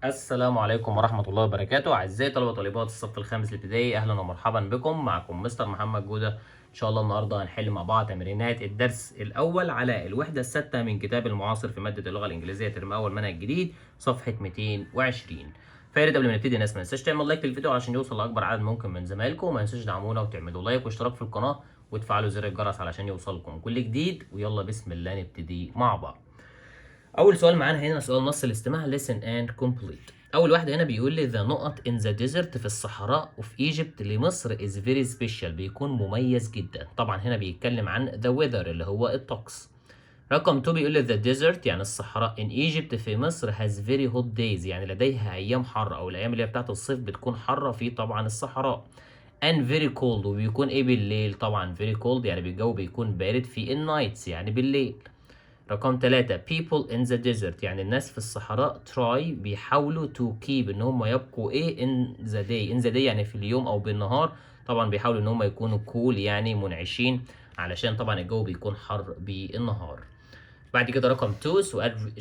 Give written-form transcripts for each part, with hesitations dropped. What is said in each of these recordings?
السلام عليكم ورحمة الله وبركاته. أعزائي طلبة وطالبات الصف الخامس الابتدائي، أهلا ومرحبا بكم. معكم مستر محمد جودة. إن شاء الله النهاردة هنحل مع بعض تمرينات الدرس الأول على الوحدة السادسة من كتاب المعاصر في مادة اللغة الإنجليزية ترم أول منهج جديد صفحة 220. فيا ريت قبل ما نبتدي الناس ما تنساش تعمل لايك للفيديو عشان يوصل لأكبر عدد ممكن من زمايلكم، وما تنسوش تدعمونا وتعملوا لايك واشتراك في القناة وتفعلوا زر الجرس علشان يوصلكم كل جديد. ويلا بسم الله نبتدي مع بعض. اول سؤال معانا هنا سؤال نص الاستماع listen and complete. اول واحد هنا بيقول لي the نقط in the desert في الصحراء of Egypt لمصر is very special بيكون مميز جدا. طبعا هنا بيتكلم عن the weather اللي هو الطقس. رقم 2 بيقول لي the desert يعني الصحراء in Egypt في مصر has very hot days يعني لديها ايام حر او الايام اللي هي بتاعت الصيف بتكون حاره في طبعا الصحراء. and very cold وبيكون ايه بالليل؟ طبعا very cold يعني الجو بيكون بارد في النايتس يعني بالليل. رقم 3 people in the desert يعني الناس في الصحراء try بيحاولوا to keep ان هم يبقوا ايه in the day يعني في اليوم او بالنهار. طبعا بيحاولوا ان هم يكونوا cool يعني منعشين علشان طبعا الجو بيكون حر بالنهار. بعد كده رقم 2 سؤال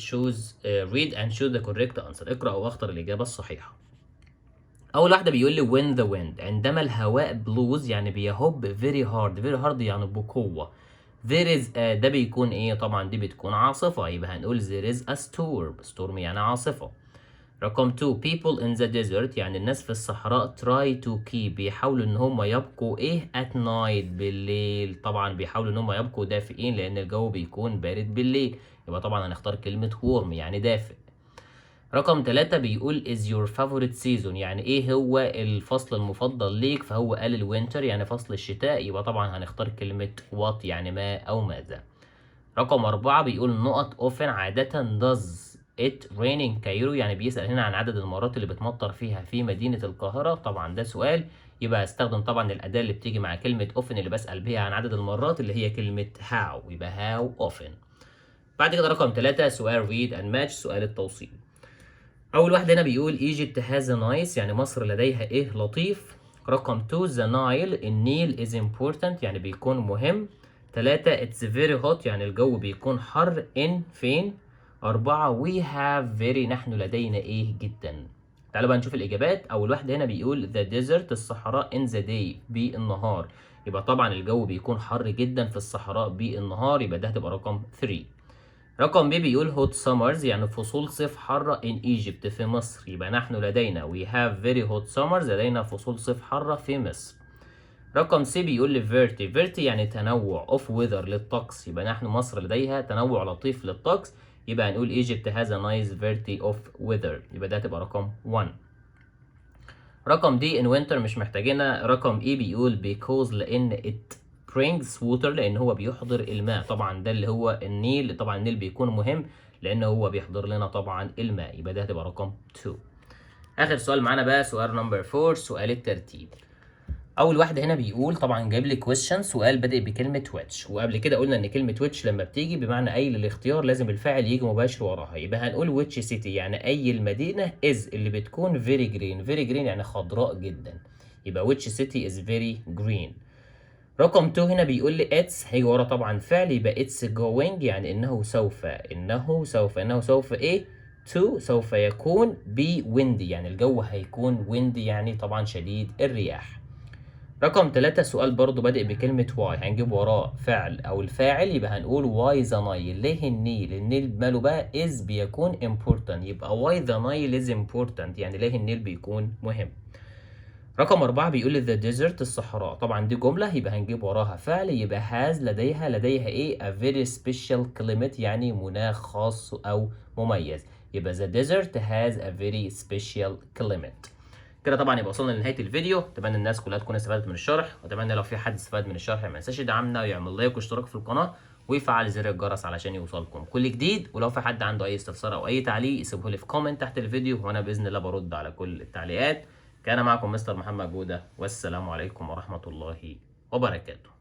read and choose the correct answer. اقرأ واختر الإجابة الصحيحة. أول واحدة بيقول لي when the wind عندما الهواء blows يعني بيهب very hard يعني بقوة. there is ده بيكون ايه؟ طبعا دي بتكون عاصفة، يبقى هنقول there is a storm يعني عاصفة. رقم 2 people in the desert يعني الناس في الصحراء try to keep بيحاولوا ان هم يبقوا ايه at night بالليل. طبعا بيحاولوا ان هم يبقوا دافئين لان الجو بيكون بارد بالليل، يبقى طبعا هنختار كلمة warm يعني دافئ. رقم 3 بيقول is your favorite season يعني ايه هو الفصل المفضل ليك؟ فهو قال الوينتر يعني فصل الشتاء، يبقى طبعا هنختار كلمة what يعني ما او ماذا. رقم 4 بيقول نقط often عادة does it rain in Cairo يعني بيسأل هنا عن عدد المرات اللي بتمطر فيها في مدينة القاهرة. طبعا ده سؤال، يبقى هستخدم طبعا الأداة اللي بتيجي مع كلمة often اللي بسأل بيها عن عدد المرات اللي هي كلمة how، يبقى how often. بعد كده رقم 3 سؤال read and match سؤال التوصيل. أول واحد هنا بيقول Egypt has a nice يعني مصر لديها إيه لطيف. رقم 2 the Nile النيل is important يعني بيكون مهم. 3 it's very hot يعني الجو بيكون حر in فين. 4 we have very نحن لدينا إيه جدا. تعالوا بقى نشوف الإجابات. أول واحد هنا بيقول the desert الصحراء in the day بالنهار، يبقى طبعا الجو بيكون حر جدا في الصحراء بالنهار، يبقى ده هتبقى رقم 3. رقم ب بيقول hot summers يعني فصول صيف حارة in Egypt في مصر، يبقى نحن لدينا we have very hot summers لدينا فصول صيف حارة في مصر. رقم C بيقول لي verti يعني تنوع of weather للطقس، يبقى نحن مصر لديها تنوع لطيف للطقس، يبقى هنقول Egypt has a nice variety of weather، يبقى ده هتبقى رقم 1. رقم D in winter مش محتاجينها. رقم E بيقول because لأن it brings water لأن هو بيحضر الماء. طبعا ده اللي هو النيل، طبعا النيل بيكون مهم لأن هو بيحضر لنا طبعا الماء، يبقى ده هتبقى رقم 2. آخر سؤال معانا بقى سؤال نمبر 4 سؤال الترتيب. اول واحد هنا بيقول طبعا جايب لي question سؤال بادئ بكلمه which، وقبل كده قلنا ان كلمه which لما بتيجي بمعنى اي للاختيار لازم الفاعل يجي مباشر وراها، يبقى هنقول which city يعني اي المدينه is اللي بتكون very green يعني خضراء جدا، يبقى which city is very green. رقم 2 هنا بيقول لي it's هيجي ورا طبعا فعل، يبقى it's going يعني انه سوف ايه to سوف يكون be windy يعني الجو هيكون windy يعني طبعا شديد الرياح. رقم 3 سؤال برضو بادئ بكلمة why هنجيب وراه فعل أو الفاعل، يبقى هنقول why the Nile ليه النيل؟ النيل ماله بقى is بيكون important، يبقى why the Nile is important يعني ليه النيل بيكون مهم. رقم 4 بيقول لي the desert الصحراء، طبعا دي جملة يبقى هنجيب وراها فعل، يبقى has لديها ايه a very special climate يعني مناخ خاص أو مميز، يبقى the desert has a very special climate. كده طبعا يبقى وصلنا لنهايه الفيديو. اتمنى الناس كلها تكون استفادت من الشرح، واتمنى لو في حد استفاد من الشرح ما ينساش يدعمنا ويعمل لايك واشتراك في القناه ويفعل زر الجرس علشان يوصلكم كل جديد. ولو في حد عنده اي استفسار او اي تعليق يسيبه لي في كومنت تحت الفيديو، وانا باذن الله برد على كل التعليقات. كان معكم مستر محمد جوده، والسلام عليكم ورحمه الله وبركاته.